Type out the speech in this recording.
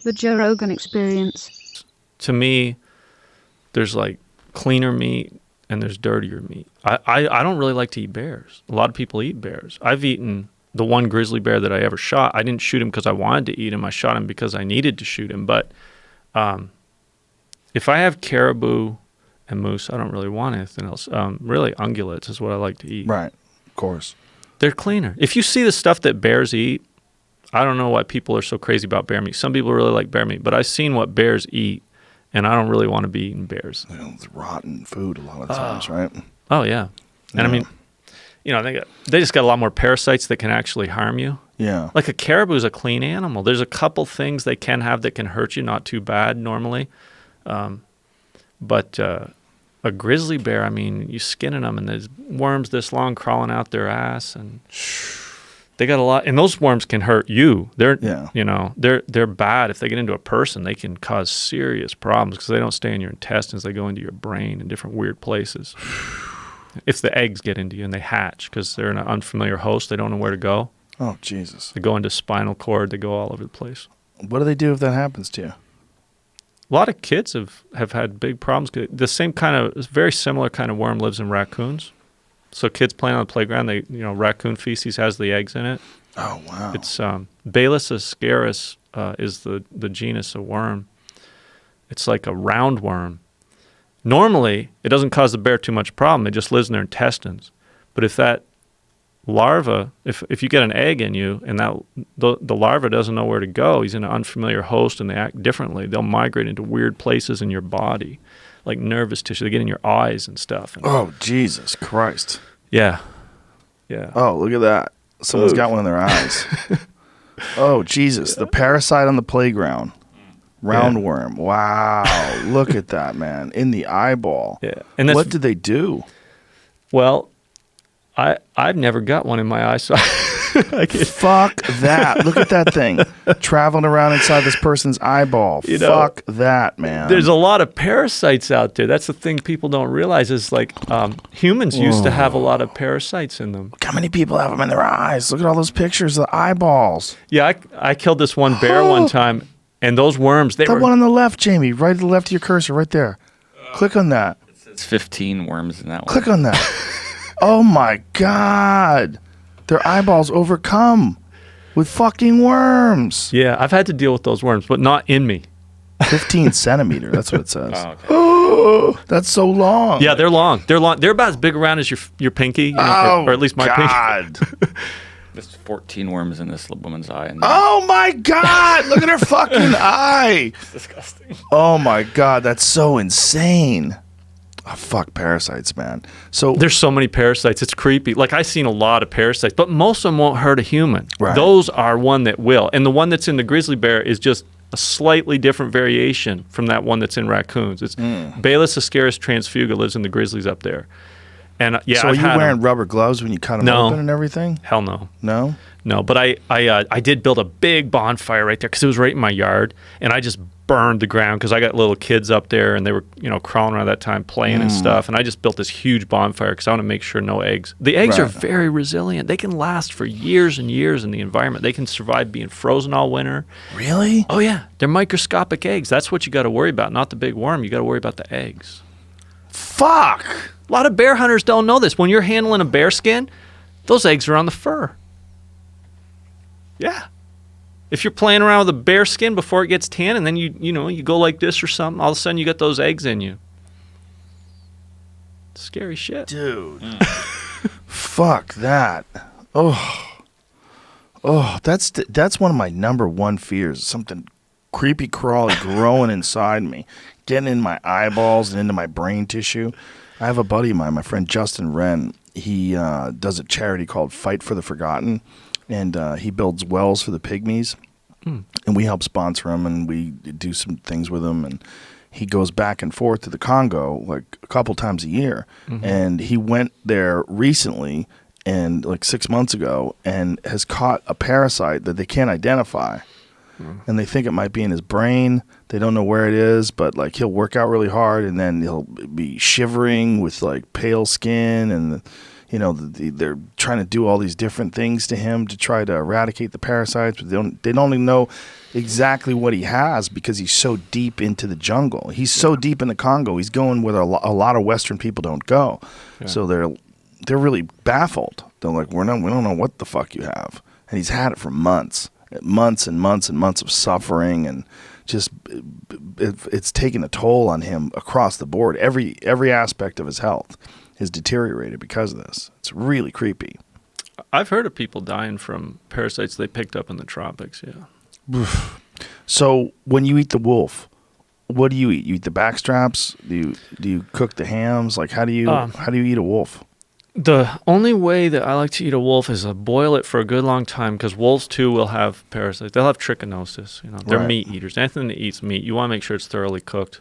The Joe Rogan Experience. To me, there's like cleaner meat and there's dirtier meat. I don't really like to eat bears. A lot of people eat bears. I've eaten the one grizzly bear that I ever shot. I didn't shoot him because I wanted to eat him. I shot him because I needed to shoot him. But if I have caribou and moose, I don't really want anything else. Really, ungulates is what I like to eat. Right, of course. They're cleaner. If you see the stuff that bears eat, I don't know why people are so crazy about bear meat. Some people really like bear meat, but I've seen what bears eat, and I don't really want to be eating bears. You know, it's rotten food a lot of times, right? Oh, yeah. And I mean, you know, they just got a lot more parasites that can actually harm you. Yeah. Like a caribou is a clean animal. There's a couple things they can have that can hurt you, not too bad normally. But a grizzly bear, I mean, you skinning them and there's worms this long crawling out their ass, and they got a lot. And those worms can hurt you. They're bad. If they get into a person, they can cause serious problems because they don't stay in your intestines. They go into your brain in different weird places. If the eggs get into you and they hatch because they're an unfamiliar host, they don't know where to go. Oh, Jesus. They go into spinal cord. They go all over the place. What do they do if that happens to you? A lot of kids have had big problems. The same kind of, very similar kind of worm lives in raccoons. So kids playing on the playground, raccoon feces has the eggs in it. Oh, wow. It's Balis ascaris is the genus of worm. It's like a roundworm. Normally, it doesn't cause the bear too much problem. It just lives in their intestines. But if that larva, if you get an egg in you and the larva doesn't know where to go, he's in an unfamiliar host and they act differently, they'll migrate into weird places in your body, like nervous tissue. They get in your eyes and stuff. Oh, Jesus Christ. Yeah. Yeah. Oh, look at that. Someone's got one in their eyes. Oh, Jesus. The parasite on the playground. Roundworm. Wow. Look at that, man. In the eyeball. Yeah. And what did they do? Well, I've never got one in my eye, so Fuck that. Look at that thing. Traveling around inside this person's eyeball. Fuck that, man. There's a lot of parasites out there. That's the thing people don't realize is like humans used to have a lot of parasites in them. Look how many people have them in their eyes. Look at all those pictures of the eyeballs. Yeah, I killed this one bear one time, and those worms, they were... That one on the left, Jamie. Right to the left of your cursor, right there. Click on that. It says 15 worms in that one. Click on that. Oh, my God. Their eyeballs overcome with fucking worms. Yeah, I've had to deal with those worms, but not in me. 15 centimeter. That's what it says. Oh, okay. Oh, that's so long. Yeah, they're long. They're long. They're about as big around as your pinky, or at least my pinky. There's 14 worms in this woman's eye. Oh, my God. Look at her fucking eye. It's disgusting. Oh, my God. That's so insane. Oh, fuck parasites, man. So there's so many parasites. It's creepy. Like I've seen a lot of parasites, but most of them won't hurt a human. Right. Those are one that will. And the one that's in the grizzly bear is just a slightly different variation from that one that's in raccoons. It's Balis ascaris transfuga lives in the grizzlies up there. And yeah, so are you wearing rubber gloves when you cut them open and everything? Hell no. No? No, but I did build a big bonfire right there because it was right in my yard, and I just burned the ground because I got little kids up there, and they were crawling around that time playing and stuff, and I just built this huge bonfire because I want to make sure no eggs. The eggs are very resilient. They can last for years and years in the environment. They can survive being frozen all winter. Really? Oh yeah, they're microscopic eggs. That's what you got to worry about, not the big worm. You got to worry about the eggs. Fuck. A lot of bear hunters don't know this. When you're handling a bear skin, those eggs are on the fur. Yeah. If you're playing around with a bear skin before it gets tan and then you go like this or something, all of a sudden you got those eggs in you. Scary shit. Dude. Fuck that. Oh, that's one of my number one fears. Something creepy crawly growing inside me, getting in my eyeballs and into my brain tissue. I have a buddy of mine, my friend Justin Wren. He does a charity called Fight for the Forgotten. And he builds wells for the pygmies, and we help sponsor him, and we do some things with him. And he goes back and forth to the Congo like a couple times a year. And he went there recently, and like 6 months ago, and has caught a parasite that they can't identify. And they think it might be in his brain. They don't know where it is, but like he'll work out really hard, and then he'll be shivering with like pale skin, and you know, they're trying to do all these different things to him to try to eradicate the parasites, but they don't even know exactly what he has because he's so deep into the jungle. He's so deep in the Congo. He's going where a lot of Western people don't go. Yeah. So they're really baffled. They're like, we don't know what the fuck you have. And he's had it for months and months and months of suffering, and just it's taken a toll on him across the board. Every aspect of his health has deteriorated because of this. It's really creepy. I've heard of people dying from parasites they picked up in the tropics. Yeah. So when you eat the wolf, what do you eat? You eat the backstraps? Do you cook the hams? Like how do you eat a wolf? The only way that I like to eat a wolf is to boil it for a good long time, because wolves too will have parasites. They'll have trichinosis. You know, they're meat eaters. Anything that eats meat, you want to make sure it's thoroughly cooked.